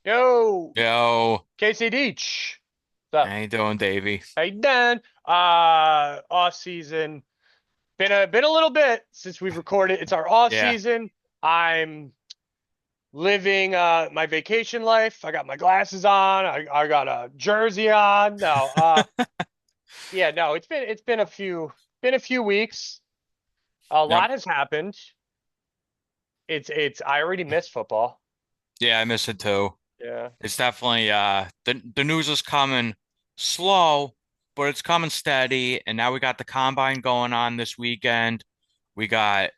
Yo, Yo, Casey Deach. What's up? how you doing, Davey? How you doing? Off season. Been a little bit since we've recorded. It's our off Yeah, season. I'm living my vacation life. I got my glasses on. I got a jersey on. No, yeah, no, it's been a few weeks. A yep, lot has happened. It's I already missed football. yeah, I miss it too. Yeah. It's definitely the news is coming slow, but it's coming steady. And now we got the combine going on this weekend. We got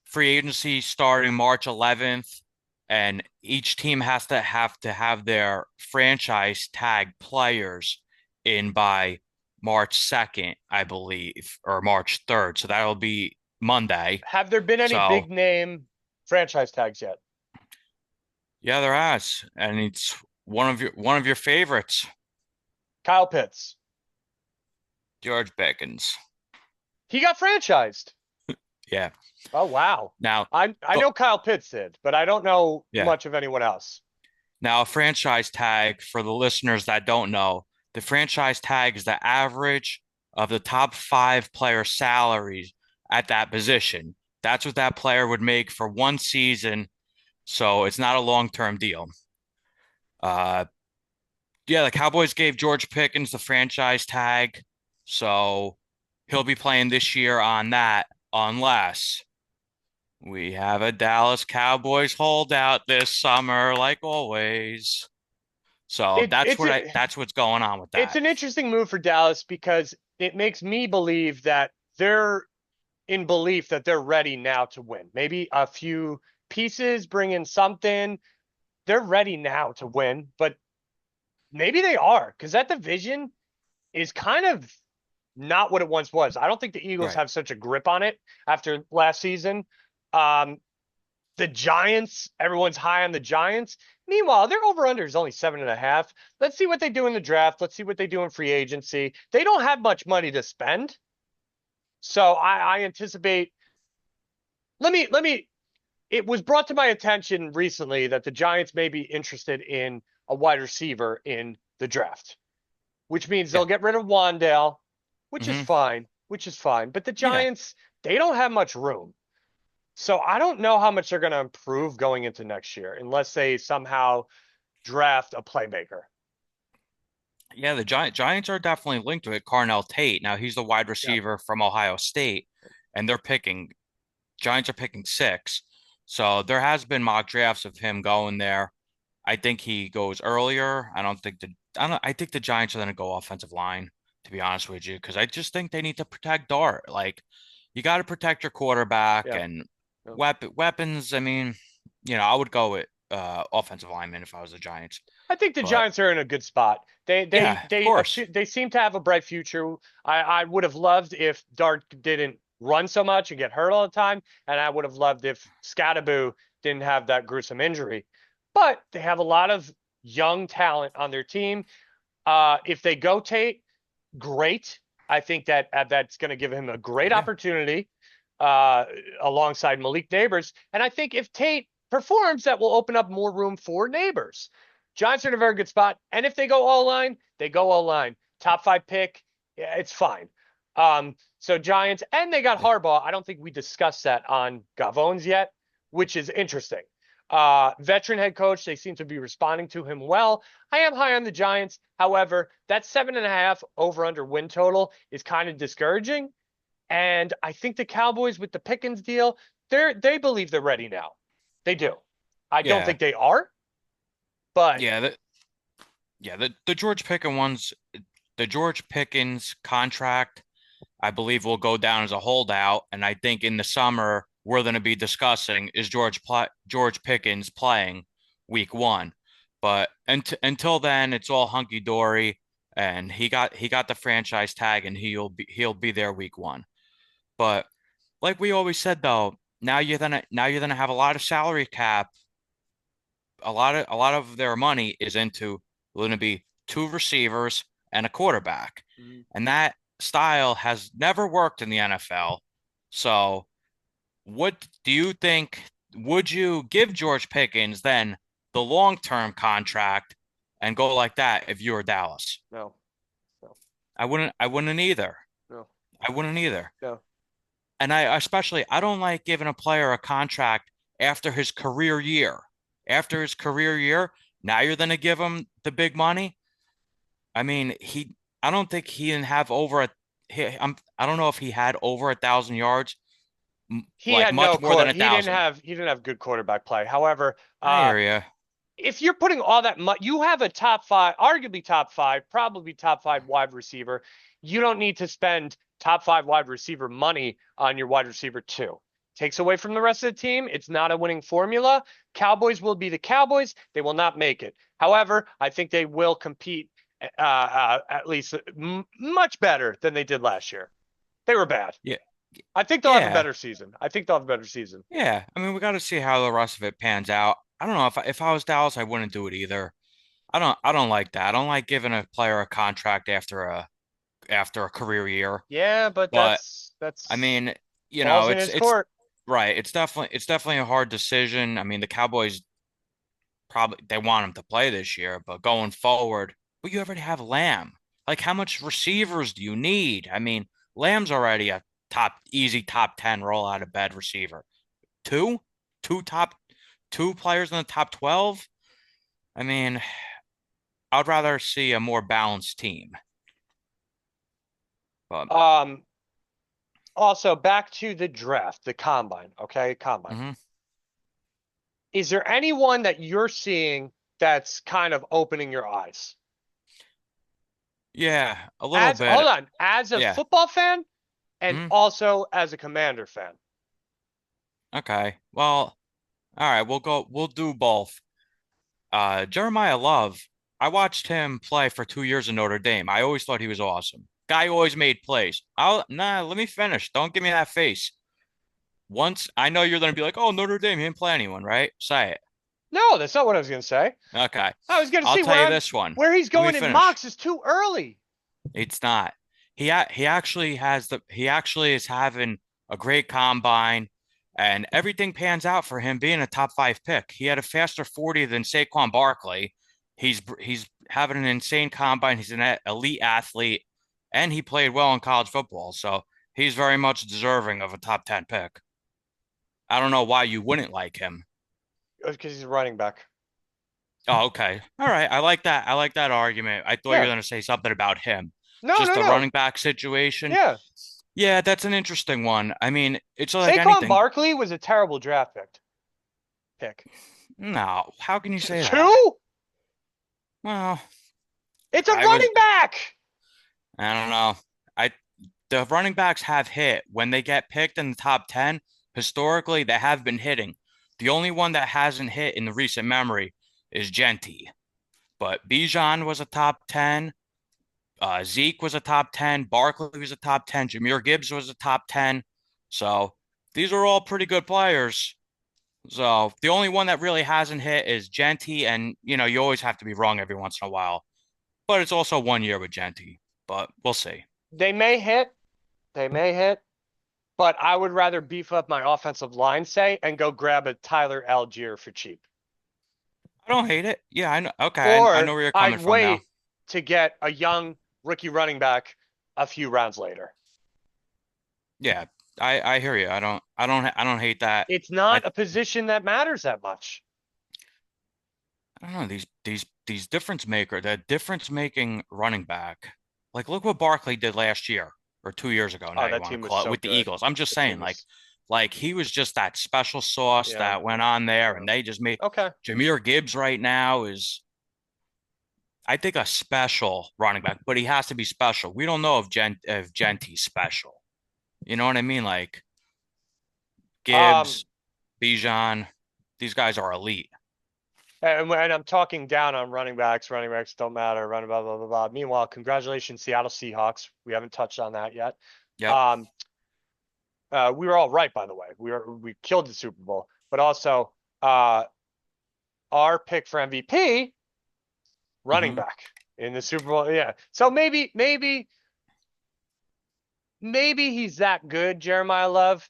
free agency starting March 11th, and each team has to have their franchise tag players in by March 2nd, I believe, or March 3rd. So that'll be Monday. Have there been any So big name franchise tags yet? yeah, there has, and it's one of your favorites, Kyle Pitts. George Pickens. He got franchised. Yeah. Oh wow. Now, I the know Kyle Pitts did, but I don't know yeah. much of anyone else. Now, a franchise tag for the listeners that don't know, the franchise tag is the average of the top five player salaries at that position. That's what that player would make for one season, so it's not a long-term deal. Uh, yeah, the Cowboys gave George Pickens the franchise tag, so he'll be playing this year on that unless we have a Dallas Cowboys holdout this summer, like always. So It that's it's what a I that's what's going on with it's that. an interesting move for Dallas because it makes me believe that they're in belief that they're ready now to win. Maybe a few pieces bring in something. They're ready now to win, but maybe they are because that division is kind of not what it once was. I don't think the Eagles Right. have such a grip on it after last season. Um, the Giants, everyone's high on the Giants. Meanwhile, their over under is only 7.5. Let's see what they do in the draft. Let's see what they do in free agency. They don't have much money to spend. So I anticipate let me it was brought to my attention recently that the Giants may be interested in a wide receiver in the draft, which means Yeah. they'll get rid of Wandale, Hmm. which is fine. But the Yeah. Giants, they don't have much room. So I don't know how much they're going to improve going into next year unless they somehow draft a playmaker. Yeah, the Giants are definitely linked to it. Carnell Tate. Now he's the wide Yeah. receiver from Ohio State, and they're picking Giants are picking six. So there has been mock drafts of him going there. I think he goes earlier. I think the Giants are gonna go offensive line, to be honest with you, because I just think they need to protect Dart. Like you got to protect your quarterback Yeah. and Yeah. weapons. I mean, I would go with offensive lineman if I was the Giants. I think the But Giants are in a good spot. They they yeah, of they course. they seem to have a bright future. I would have loved if Dart didn't run so much and get hurt all the time, and I would have loved if Scattaboo didn't have that gruesome injury. But they have a lot of young talent on their team. If they go Tate, great. I think that that's going to give him a great Yeah. opportunity uh, alongside Malik Neighbors. And I think if Tate performs, that will open up more room for Neighbors. Giants are in a very good spot. And if they go all line, they go all line. Top five pick, yeah, it's fine. So Giants, and they got Yeah. Harbaugh. I don't think we discussed that on Gavones yet, which is interesting. Veteran head coach, they seem to be responding to him well. I am high on the Giants. However, that 7.5 over under win total is kind of discouraging. And I think the Cowboys with the Pickens deal, they believe they're ready now. They do. I don't Yeah. think they are, but Yeah. The George Pickens contract, I believe, will go down as a holdout. And I think in the summer we're going to be discussing is George Pickens playing week one. But until then, it's all hunky dory, and he got the franchise tag, and he'll be there week one. But like we always said, though, now you're gonna have a lot of salary cap. A lot of their money is into going to be two receivers and a quarterback, and that style has never worked in the NFL. So, what do you think? Would you give George Pickens then the long-term contract and go like that if you were Dallas. No, no, I wouldn't either. no, I wouldn't either. no. And I don't like giving a player a contract after his career year. After his career year, now you're going to give him the big money. I mean, I don't think he didn't have over a, I don't know if he had over 1,000 yards, He like had no much more than court. a thousand. He didn't have good quarterback play. However, I hear you. if you're putting all that money, you have a top five, arguably top five, probably top five wide receiver. You don't need to spend top five wide receiver money on your wide receiver too. Takes away from the rest of the team. It's not a winning formula. Cowboys will be the Cowboys. They will not make it. However, I think they will compete at least much better than they did last year. They were bad. Yeah, I think they'll have a yeah, better season. I think they'll have a better season. yeah. I mean, we got to see how the rest of it pans out. I don't know if I was Dallas, I wouldn't do it either. I don't like that. I don't like giving a player a contract after a career year. Yeah, but But I that's mean, balls in his it's court. right. It's definitely a hard decision. I mean, the Cowboys probably they want him to play this year, but going forward, but you already have Lamb. Like, how much receivers do you need? I mean, Lamb's already a easy top 10 roll out of bed receiver. Two, two top, two players in the top 12. I mean, I'd rather see a more balanced team. But Um, Also back to the draft, the combine, okay? Combine. mhm. Is there anyone that you're seeing that's kind of opening your eyes? Yeah, a little As hold bit. on, as a Yeah. football fan and Mhm. also as a Commander fan. Okay. Well, all right, we'll do both. Jeremiah Love, I watched him play for 2 years in Notre Dame. I always thought he was awesome. Guy always made plays. Let me finish. Don't give me that face. Once I know you're gonna be like, oh, Notre Dame, he didn't play anyone, right? Say it. No, that's not what I was going to say. Okay. I was going to I'll see tell you this one. where he's Let me going in finish. mocks is too early. It's not. He actually is having a great combine and everything pans out for him being a top five pick. He had a faster 40 than Saquon Barkley. He's having an insane combine. He's an elite athlete and he played well in college football. So he's very much deserving of a top 10 pick. I don't know why you wouldn't like him. Because he's a running back. Oh, okay. All right. I like that. I like that argument. I thought you were Yeah. going to say something about him. No, Just no, the no. running back situation. Yeah. Yeah, that's an interesting one. I mean, it's like Saquon anything. Barkley was a terrible draft pick. No, how can you say that? Two? Well, It's a I was, running back. I don't know. I the running backs have hit when they get picked in the top 10. Historically, they have been hitting. The only one that hasn't hit in the recent memory is Genty. But Bijan was a top 10. Zeke was a top 10. Barkley was a top 10. Jameer Gibbs was a top 10. So these are all pretty good players. So the only one that really hasn't hit is Genty, and you always have to be wrong every once in a while. But it's also 1 year with Genty. But we'll see. They may hit. They may hit. But I would rather beef up my offensive line, say, and go grab a Tyler Algier for cheap. I don't hate it. Yeah, I know. Okay, I know Or where you're I'd coming from now. wait to get a young rookie running back a few rounds later. Yeah, I hear you. I don't hate that. It's I not a position that matters that much. I don't know these the difference making running back. Like look what Barkley did last year or 2 years ago. Now Oh, you that want to team was call it so with the good. Eagles. I'm just The saying team like was, like he was just that special sauce yeah, that went on there, yeah. and they just made Okay. Jameer Gibbs right now is I think a special running back, but he has to be special. We don't know if Genty's special. You know what I mean? Like Um, Gibbs, Bijan, these guys are elite. and when I'm talking down on running backs don't matter, running blah, blah, blah, blah. Meanwhile, congratulations, Seattle Seahawks. We haven't touched on that yet. Yep. Um, we were all right, by the way. We killed the Super Bowl, but also uh, our pick for MVP, running Hmm. back in the Super Bowl. Yeah. So maybe he's that good, Jeremiah Love.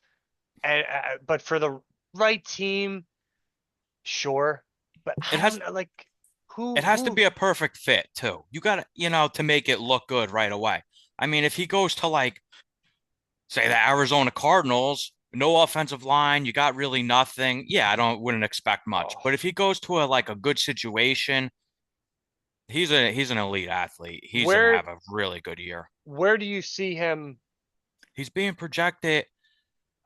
And but for the right team, sure. but It I don't has know, like it has to who be a perfect fit too. You got to, to make it look good right away. I mean, if he goes to like say the Arizona Cardinals, no offensive line, you got really nothing. Yeah, I don't wouldn't expect much. oh, But if he goes to a like a good situation, he's an elite athlete. He's gonna where have a really good year. where do you see him? He's being projected.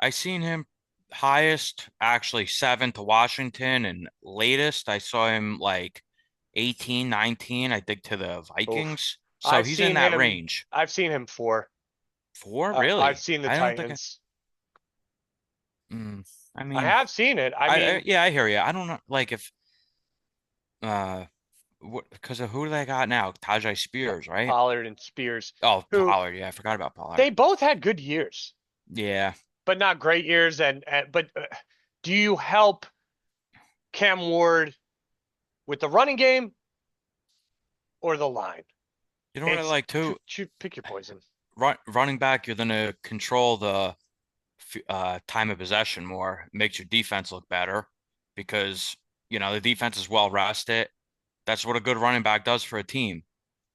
I seen him highest actually 7 to Washington and latest I saw him like 18, 19, I think to the Oof. Vikings. So I've he's in seen that him. range. I've seen him four. Four, I've really? seen the I don't think Titans. mm, I I mean, have seen it. I I mean, yeah, I hear you. I don't know like if what because of who they got now? Tajay Spears, right? Pollard and Spears, Oh, who Pollard. Yeah, I forgot about Pollard. they both had good years, Yeah. but not great years. And but do you help Cam Ward with the running game or the line? You know what I It's like too? pick your poison. Running back, you're gonna control the time of possession more, makes your defense look better because the defense is well rested. That's what a good running back does for a team.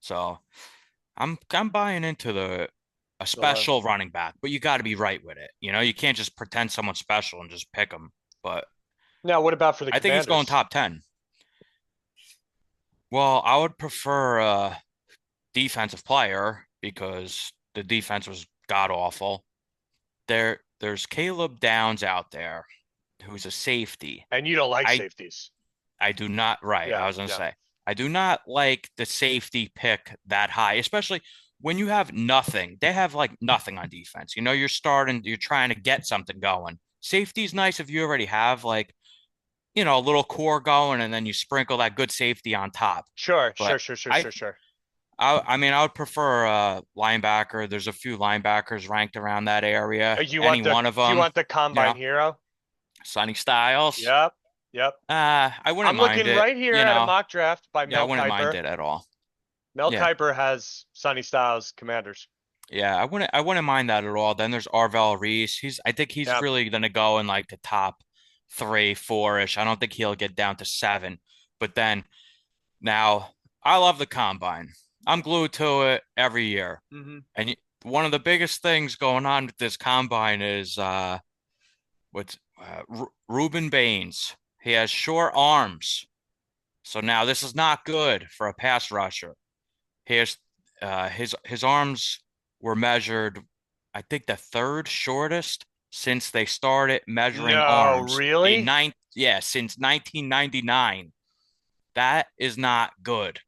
So I'm buying into the a The special running back, but you got to be right with it. You can't just pretend someone's special and just pick them. But Now, what about for the I think he's going Commanders? top 10. Well, I would prefer a defensive player because the defense was god awful. There's Caleb Downs out there who's a safety. And you don't like I safeties. I do not, right. I Yeah, was gonna yeah. say, I do not like the safety pick that high, especially when you have nothing. They have like nothing on defense. You're trying to get something going. Safety's nice if you already have like, a little core going and then you sprinkle that good safety on top. Sure, sure, But sure, sure, I sure, sure. I mean, I would prefer a linebacker. There's a few linebackers ranked around that area. Any one of You them, want the you combine know, hero? Sonny Styles. Yep, yep. I wouldn't I'm mind looking it. right here at a mock draft by Yeah, I Mel wouldn't mind Kiper. it at all. Mel Yeah. Kiper has Sonny Styles Commanders. Yeah, I wouldn't mind that at all. Then there's Arvell Reese. I think he's Yep. really gonna go in like the top 3, 4-ish. I don't think he'll get down to 7. But then now I love the combine. I'm glued to it every year. Hmm. And one of the biggest things going on with this combine is what's Reuben Baines. He has short arms. So now this is not good for a pass rusher. His his arms were measured, I think the third shortest since they started measuring No, arms really? since 1999. That is not good.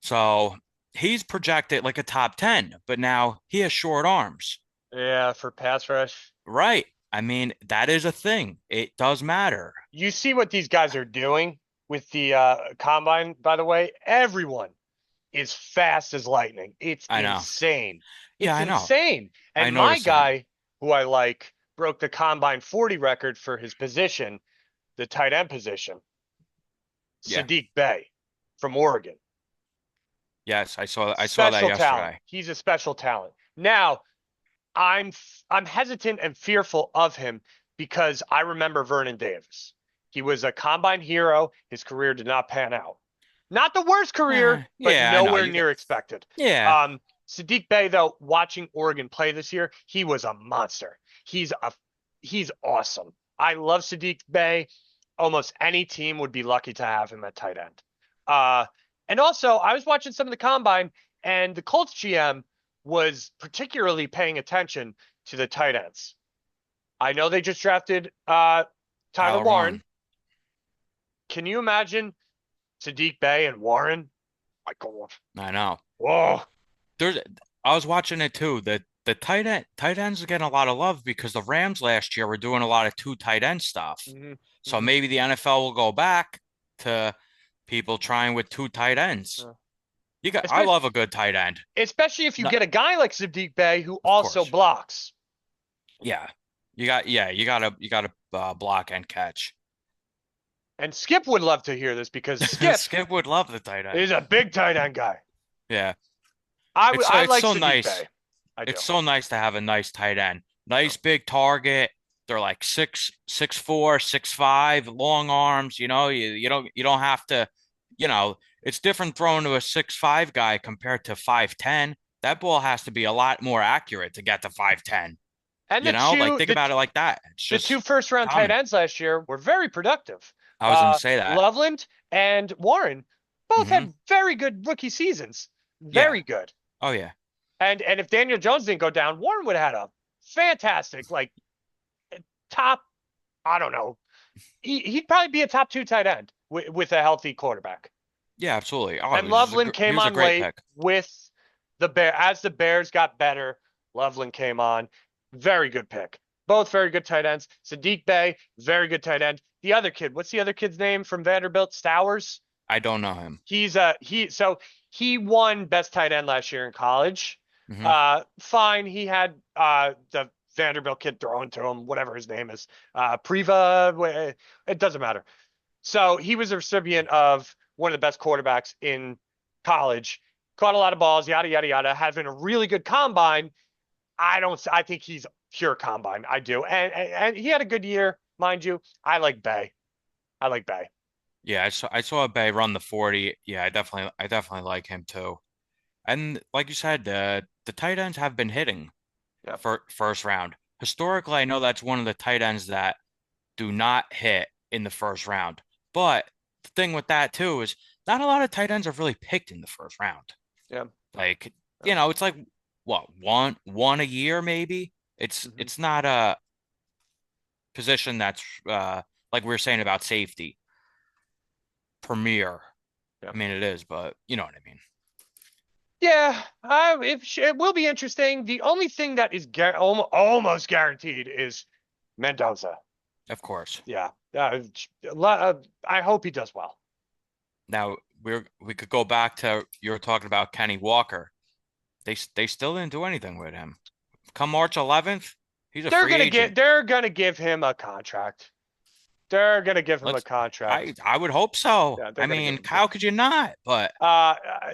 So he's projected like a top 10, but now he has short arms. Yeah, for pass rush. Right. I mean, that is a thing. It does matter. You see what these guys are doing with the combine, by the way? Everyone is fast as lightning. It's I know. insane. Yeah, It's I know. insane. I And my noticed that. guy, who I like, broke the combine 40 record for his position, the tight end position, Yeah. Sadiq Bey from Oregon. Yes, I saw that Special talent. yesterday. He's a special talent. Now, I'm hesitant and fearful of him because I remember Vernon Davis. He was a combine hero. His career did not pan out. Not the worst career, but Yeah, I know. nowhere near expected. Yeah. Um, Sadiq Bey, though, watching Oregon play this year, he was a monster. He's awesome. I love Sadiq Bey. Almost any team would be lucky to have him at tight end. Uh, and also, I was watching some of the combine, and the Colts GM was particularly paying attention to the tight ends. I know they just drafted Tyler Tyler Warren. Warren. Can you imagine Sadiq Bey and Warren? My God. I know. Whoa. There's I was watching it too. The tight ends are getting a lot of love because the Rams last year were doing a lot of two tight end stuff. Hmm. So Hmm. maybe the NFL will go back to people trying with two tight ends. I Especially, love a good tight end. especially if you No, get a guy like Sadiq Bey who of also course. blocks. Yeah. You gotta block and catch. And Skip would love to hear this because Skip Skip would love the tight end. is a big tight end guy. Yeah. I It's like so Sadiq nice. Bey. I do. It's so nice to have a nice tight end. Yeah. Nice big target. they're like 6'4", 6'5", long arms. You don't have to, it's different throwing to a 6'5" guy compared to 5'10". That ball has to be a lot more accurate to get to 5'10". And Like think about it like that. It's the two just first round tight common. ends last year were very productive. I was gonna say that. Loveland and Warren both Hmm. had very good rookie seasons. Yeah. Very good. Oh yeah. And if Daniel Jones didn't go down, Warren would have had a fantastic, like, top, I don't know. He'd probably be a top two tight end with a healthy quarterback. Yeah, absolutely. Oh, And Loveland he came was a on great late pick. with the Bear. As the Bears got better, Loveland came on. Very good pick. Both very good tight ends. Sadiq Bey, very good tight end. The other kid, what's the other kid's name from Vanderbilt? Stowers. I don't know him. He won best tight end last year in college. Hmm. Fine. He had the Vanderbilt kid throwing to him, whatever his name is. Priva. It doesn't matter. So he was a recipient of one of the best quarterbacks in college. Caught a lot of balls, yada yada yada. Having a really good combine. I think he's pure combine. I do, and he had a good year, mind you. I like Bay. I like Bay. Yeah, I saw Bay run the 40. Yeah, I definitely like him too. And like you said, the tight ends have been hitting Yeah. for first round. Historically, I know that's one of the tight ends that do not hit in the first round. But the thing with that too is not a lot of tight ends are really picked in the first round. Yeah. Like, Yeah. it's like what, one a year maybe. It's Hmm. it's not a position that's like we were saying about safety, premier. Yeah. I mean it is, but you know what I mean. Yeah. It will be interesting. The only thing that is almost guaranteed is Mendoza. Of course. Yeah. I hope he does well. Now we could go back to you were talking about Kenny Walker. They still didn't do anything with him. Come March 11th, he's a free agent. They're gonna give him a contract. They're gonna give him a Let's I contract. I would hope so. Yeah, they're I gonna give mean, him. how could you not? But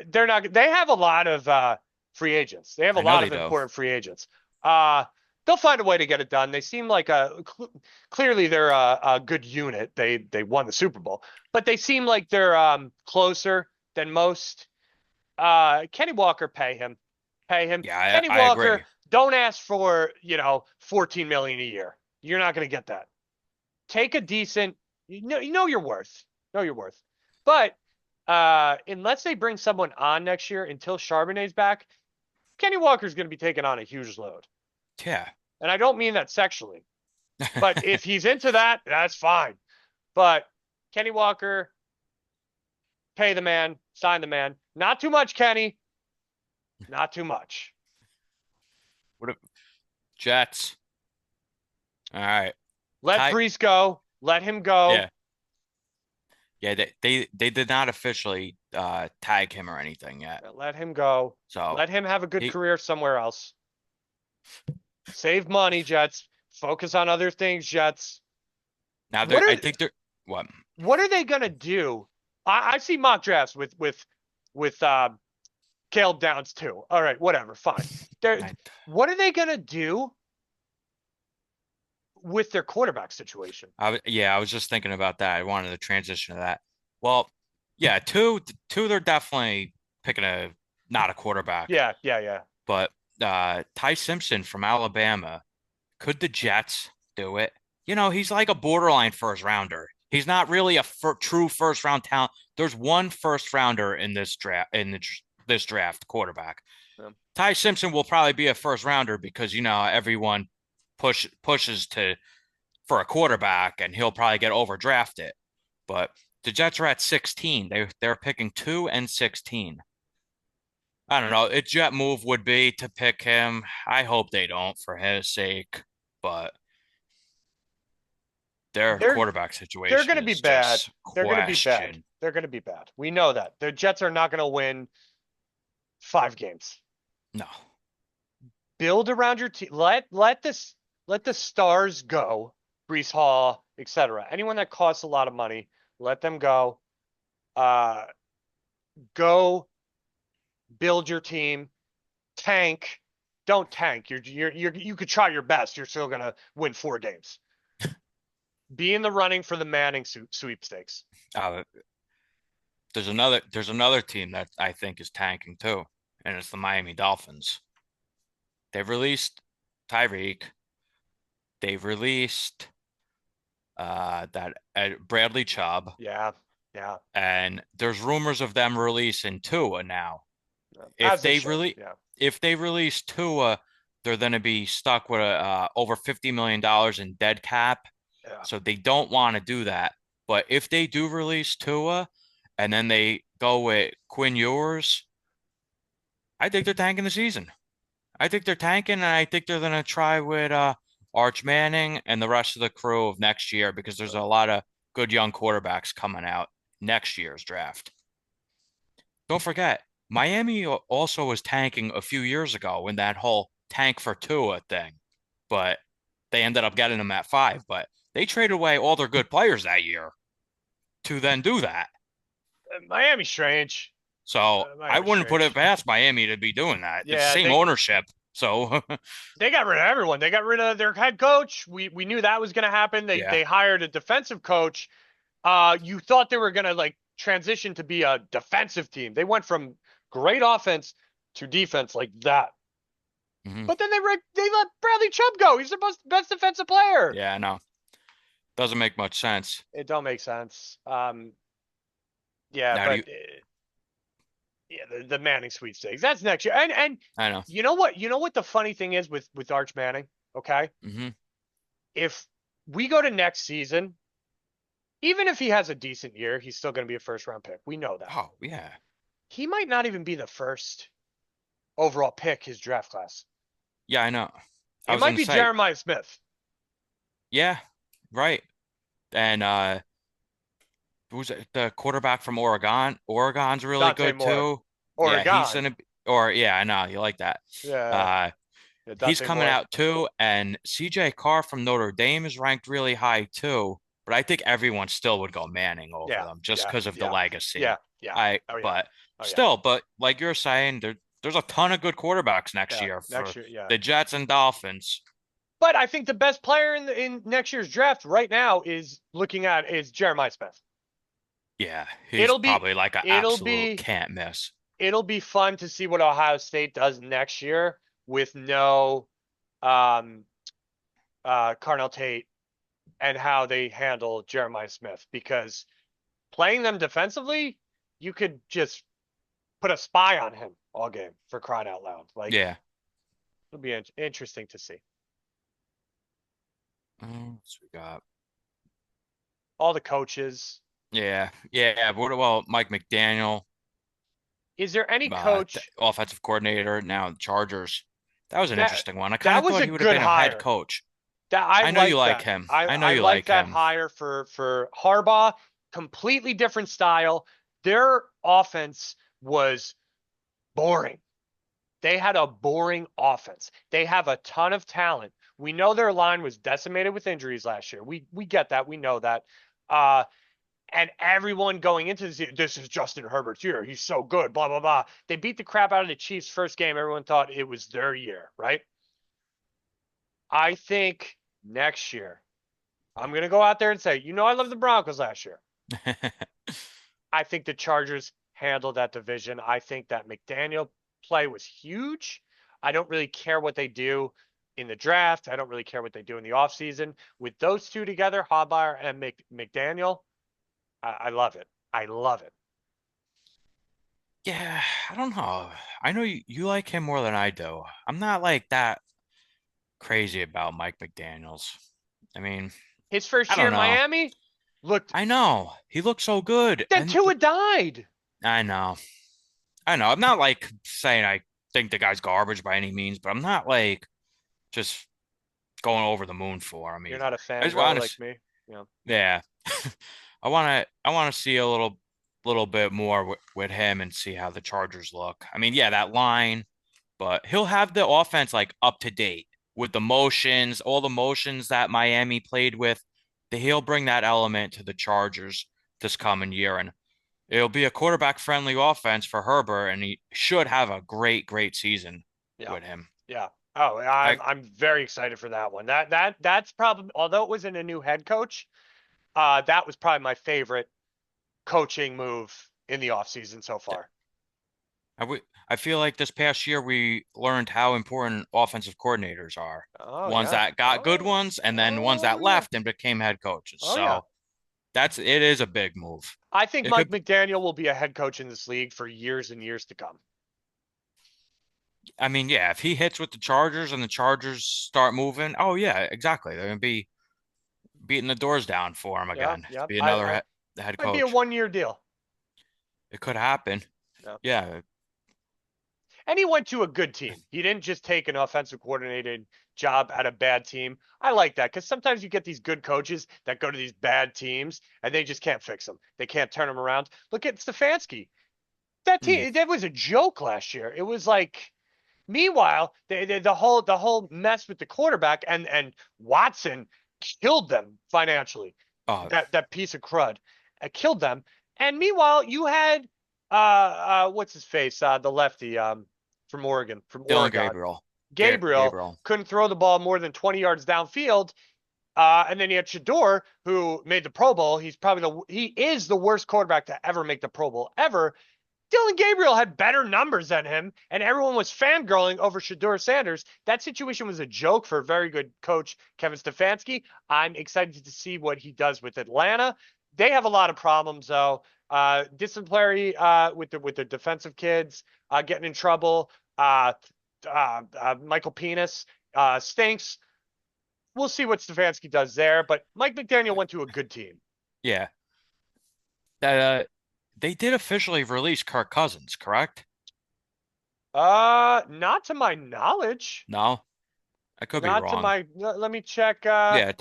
They're not. They have a lot of free agents. They have a I know lot they of do. important free agents. Uh, they'll find a way to get it done. They seem like clearly they're a good unit. They won the Super Bowl, but they seem like they're closer than most. Kenny Walker, pay him. Yeah, Kenny I agree. Walker, don't ask for 14 million a year. You're not going to get that. Take a decent. You know your worth. Know your worth. But unless they bring someone on next year until Charbonnet's back, Kenny Walker's going to be taking on a huge load. Yeah. And I don't mean that sexually, but if he's into that, that's fine. But Kenny Walker, pay the man, sign the man. Not too much, Kenny. Not too much. What if Jets? All right. Let Ty, Brees go. Let him go. yeah. Yeah, they did not officially tag him or anything yet. Let him go. So Let him have a good he career somewhere else. Save money, Jets. Focus on other things, Jets. now What they're I are think they're what? what are they gonna do? I see mock drafts with Caleb Downs too. All right, whatever, fine. They're, I, what are they gonna do with their quarterback situation? yeah, I was just thinking about that. I wanted to transition to that. Well, yeah, two they're definitely picking a not a quarterback, Yeah, yeah, yeah. but Ty Simpson from Alabama. Could the Jets do it? He's like a borderline first rounder. He's not really a true first round talent. There's one first rounder in this draft this draft quarterback. Yeah. Ty Simpson will probably be a first rounder because everyone pushes to for a quarterback and he'll probably get overdrafted. But the Jets are at 16. They're picking 2 and 16. I don't know. A Jet move would be to pick him. I hope they don't for his sake, but their They're quarterback they're situation gonna be is bad. just They're gonna be bad. question. They're gonna be bad. We know that. The Jets are not gonna win 5 games. No. Build around your team. Let the stars go. Brees Hall, etc. Anyone that costs a lot of money, let them go. Uh, go build your team. Tank. Don't tank. You could try your best. You're still gonna win 4 games. be in the running for the Manning sweepstakes. Uh, there's another team that I think is tanking too, and it's the Miami Dolphins. They've released Tyreek. They've released that Bradley Chubb, Yeah, yeah, and there's rumors of them releasing Tua now. If as they they should. really Yeah, if they release Tua, they're going to be stuck with over $50 million in dead cap. yeah. So they don't want to do that. But if they do release Tua and then they go with Quinn Ewers, I think they're tanking the season. I think they're tanking, and I think they're going to try with Arch Manning and the rest of the crew of next year because there's a lot of good young quarterbacks coming out next year's draft. Don't forget, Miami also was tanking a few years ago in that whole tank for Tua thing, but they ended up getting him at 5. But they traded away all their good players that year to then do that. Miami's strange. So I Miami's wouldn't put it strange. past Miami to be doing that. It's the Yeah, same ownership. So they got rid of everyone. They got rid of their head coach. We knew that was going to happen. They yeah. they hired a defensive coach. You thought they were going to like transition to be a defensive team. They went from great offense to defense like that. Hmm. But then they let Bradley Chubb go. He's their best defensive player. Yeah, no. Doesn't make much sense. It don't make sense. Yeah, Now do but you yeah, the Manning sweepstakes. That's next year. And I know. you know what? You know what the funny thing is with Arch Manning? Okay, Hmm. if we go to next season, even if he has a decent year, he's still going to be a first round pick. We know that. Oh, yeah. He might not even be the first overall pick his draft class. Yeah, I know. I It was might gonna be say, Jeremiah Smith. yeah, right. And who's it? The quarterback from Oregon? Oregon's really Dante good Moore. too. Yeah, he's Oregon. gonna be, or yeah, I know you like that. Yeah, Uh, yeah, he's Dante coming Moore. out too, and CJ Carr from Notre Dame is ranked really high too. But I think everyone still would go Manning over Yeah, them just yeah, because of the yeah, legacy. yeah, yeah. I, Oh yeah, but oh yeah, still, but like you're saying, there's a ton of good quarterbacks next yeah. year Next for year, yeah. the Jets and Dolphins. But I think the best player in next year's draft right now is Jeremiah Smith. Yeah, he's It'll be probably like an it'll absolute be can't miss. it'll be fun to see what Ohio State does next year with no um Carnell Tate and how they handle Jeremiah Smith because playing them defensively, you could just put a spy on him all game for crying out loud. Like Yeah. it'll be interesting to see. So we got All the coaches. yeah, yeah. What about Mike McDaniel, Is there any coach offensive coordinator now, Chargers? That was an that interesting one. I kind that of was thought a he would have good been a head hire? coach. That I I know you like like that. him. I I know I you like like that him. hire for Harbaugh. Completely different style. Their offense was boring. They had a boring offense. They have a ton of talent. We know their line was decimated with injuries last year. We get that. We know that. Uh, and everyone going into this is Justin Herbert's year. He's so good. Blah blah blah. They beat the crap out of the Chiefs first game. Everyone thought it was their year, right? I think next year I'm gonna go out there and say, I love the Broncos last year. I think the Chargers handled that division. I think that McDaniel play was huge. I don't really care what they do in the draft. I don't really care what they do in the offseason. With those two together, Hobart and McDaniel, I love it. I love it. Yeah, I don't know. I know you like him more than I do. I'm not like that crazy about Mike McDaniels. I mean, His I first year don't in know. Miami looked. I know he looks so good, Then and Tua died. I know. I know. I'm not like saying I think the guy's garbage by any means, but I'm not like just going over the moon for him You're not either. a I just want fangirl like me. Yeah. yeah. I want to see a little bit more with him and see how the Chargers look. I mean, yeah, that line, but he'll have the offense like up to date with the motions, all the motions that Miami played with. He'll bring that element to the Chargers this coming year, and it'll be a quarterback friendly offense for Herbert, and he should have a great season Yeah. with him. Yeah. Oh, I I'm very excited for that one. That's probably, although it wasn't a new head coach, that was probably my favorite coaching move in the offseason so far. I feel like this past year we learned how important offensive coordinators are. Oh Ones yeah. that got good Oh, ones and then ones oh that yeah. left and became head coaches. Oh yeah. So it is a big move. I think It Mike could, McDaniel will be a head coach in this league for years and years to come. I mean, yeah, if he hits with the Chargers and the Chargers start moving, oh yeah, exactly. They're gonna be beating the doors down for him Yep, again to yep. be another head Might be a coach. 1 year deal. It could happen. Yeah. Yeah. And he went to a good team. He didn't just take an offensive coordinated job at a bad team. I like that because sometimes you get these good coaches that go to these bad teams and they just can't fix them. They can't turn them around. Look at Stefanski. That Yeah. team, that was a joke last year. It was like, meanwhile, the whole mess with the quarterback and Watson killed them financially. Oh, That piece of crud killed them. And meanwhile, you had what's his face, the lefty from Dylan Oregon, Gabriel. Gabriel Gabriel. couldn't throw the ball more than 20 yards downfield. And then you had Shador, who made the Pro Bowl. He is the worst quarterback to ever make the Pro Bowl ever. Dylan Gabriel had better numbers than him, and everyone was fangirling over Shador Sanders. That situation was a joke for a very good coach, Kevin Stefanski. I'm excited to see what he does with Atlanta. They have a lot of problems, though. Disciplinary with the defensive kids getting in trouble. Michael Penis stinks. We'll see what Stefanski does there, but Mike McDaniel went to a good team. Yeah. That they did officially release Kirk Cousins, correct? Not to my knowledge. No, I could be Not to wrong. my. Let me check. Yeah,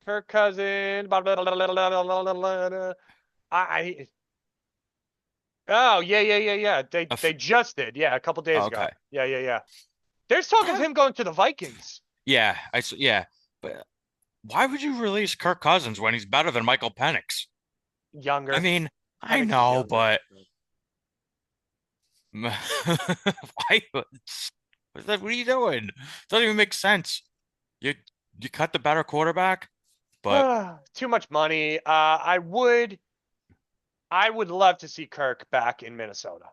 Kirk Cousins. Blah, blah, blah, blah, blah, blah, blah, blah, blah. I. Oh yeah. They just did. Yeah, a couple days ago. okay. Yeah. There's talk of him going to the Vikings. Yeah, yeah. But why would you release Kirk Cousins when he's better than Michael Penix? I Younger. mean, I Penix is know, younger. but why? What are you doing? Doesn't even make sense. You you cut the better quarterback, but Too much money. I would love to see Kirk back in Minnesota.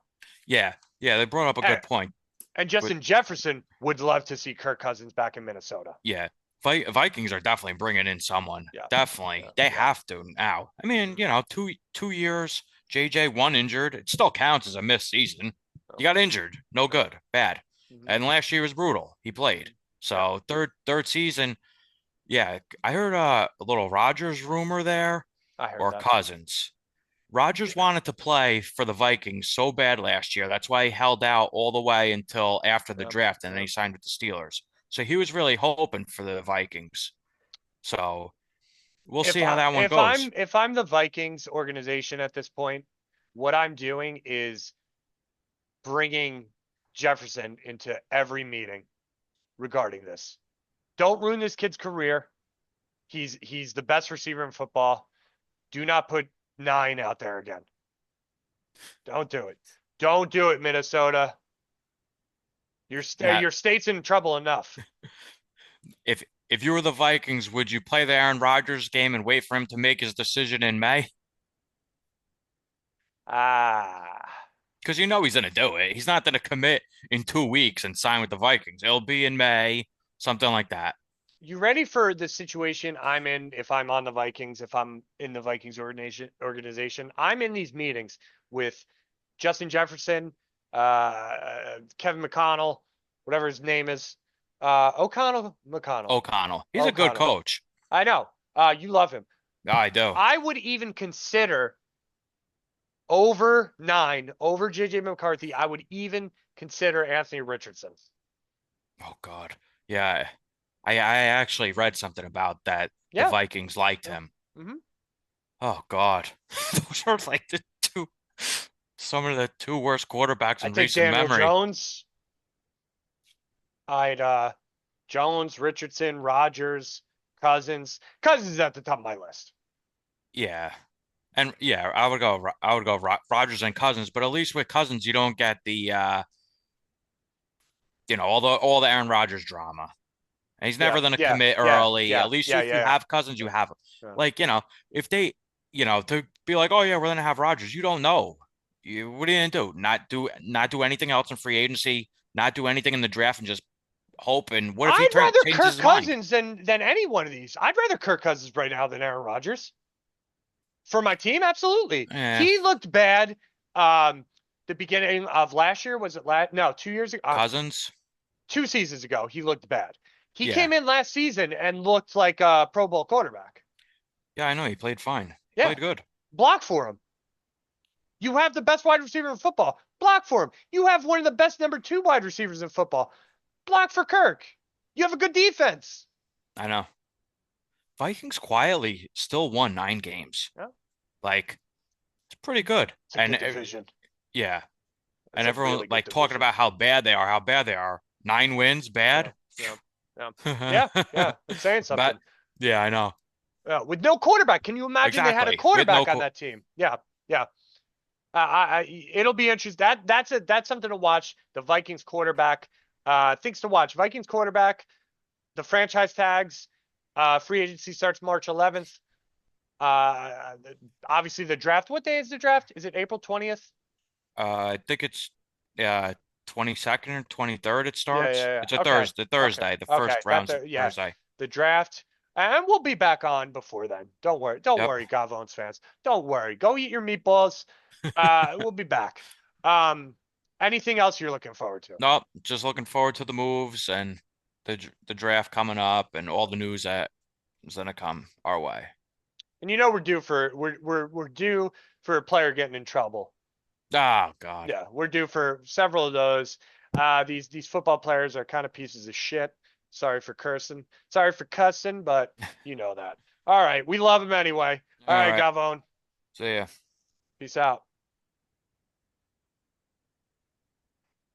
yeah, yeah, they brought up a And, good point. and But Justin Jefferson would love to see Kirk Cousins back in Minnesota. yeah, Vikings are definitely bringing in someone. Yeah. Definitely, Yeah. they Yeah. have to now. I mean, you know, two years, JJ one injured, it still counts as a missed season. Oh, He got injured, no yeah. good, bad. Mhm. And last year was brutal. He played. Yeah. So third season, yeah, I heard a little Rodgers rumor there I heard or that. Cousins. Rodgers Yeah. wanted to play for the Vikings so bad last year. That's why he held out all the way until after the Yeah. draft and then Yeah. he signed with the Steelers. So he was really hoping for the Vikings. So we'll If see how I that one if goes. I'm if I'm the Vikings organization at this point, what I'm doing is bringing Jefferson into every meeting regarding this. Don't ruin this kid's career. He's the best receiver in football. Do not put 9 out there again. Don't do it. Don't do it, Minnesota. Now, Your state's in trouble enough. if you were the Vikings, would you play the Aaron Rodgers game and wait for him to make his decision in May? Ah. Because you know he's going to do it. He's not going to commit in 2 weeks and sign with the Vikings. It'll be in May, something like that. You ready for the situation I'm in if I'm on the Vikings, if I'm in the Vikings organization? I'm in these meetings with Justin Jefferson, Kevin McConnell, whatever his name is. McConnell. O'Connell. He's a good O'Connell. coach. I know. You love him. I do. I would even consider over 9, over JJ McCarthy. I would even consider Anthony Richardson. Oh God. Yeah. I actually read something about that. The Yeah. Vikings liked Yeah. him. hmm Oh God. Those are like the some of the two worst quarterbacks I in take recent Daniel memory. Jones. I'd Jones, Richardson, Rogers, Cousins. Cousins is at the top of my list. Yeah. And yeah, I would go Rodgers and Cousins, but at least with Cousins you don't get the all the Aaron Rodgers drama. And he's never Yeah, going to yeah, commit yeah, early. yeah, At least yeah, if you yeah, have Cousins, you yeah, have him. yeah. Like, if they, to be like, oh yeah, we're going to have Rodgers. You don't know. What are you going to do? Not do anything else in free agency, not do anything in the draft and just hope. And what if he I'd rather changes Kirk his mind? Cousins than any one of these. I'd rather Kirk Cousins right now than Aaron Rodgers for my team. Absolutely, Eh, he looked bad. Um, the beginning of last year was it last? No, 2 years ago. 2 seasons ago, he looked bad. He Yeah. came in last season and looked like a Pro Bowl quarterback. Yeah, I know. He played fine. He Yeah, played good. block for him. You have the best wide receiver in football. Block for him. You have one of the best number two wide receivers in football. Block for Kirk. You have a good defense. I know. Vikings quietly still won 9 games. Yeah, Like, it's pretty good. it's a And good division. yeah. It's And a everyone really good like talking division. about how bad they are, how bad they are. 9 wins, Yeah, bad. yeah, yeah, yeah, yeah. But It's saying something. yeah, I know. With no quarterback, can you imagine they had a Exactly. With no quarterback on that team? Yeah, yeah. It'll be interesting. That's something to watch. The Vikings quarterback. Things to watch. Vikings quarterback. The franchise tags. Free agency starts March 11th. Uh, Obviously the draft. What day is the draft? Is it April 20th? I think it's uh 22nd or 23rd it Yeah, starts. yeah, It's a yeah. Okay, Thursday, okay, Thursday. The okay. first round's a Yeah. Thursday. The draft, and we'll be back on before then. Don't worry. Don't Yep. worry, Gavones fans. Don't worry. Go eat your meatballs. We'll be back. Um, Anything else you're looking forward to? Nope, just looking forward to the moves and the draft coming up and all the news that is gonna come our way. And we're due for a player getting in trouble. Oh God. Yeah, we're due for several of those. These football players are kind of pieces of shit. Sorry for cursing. Sorry for cussing, but you know that. All right, we love him anyway. All All right, right. Gavone. See ya. Peace out.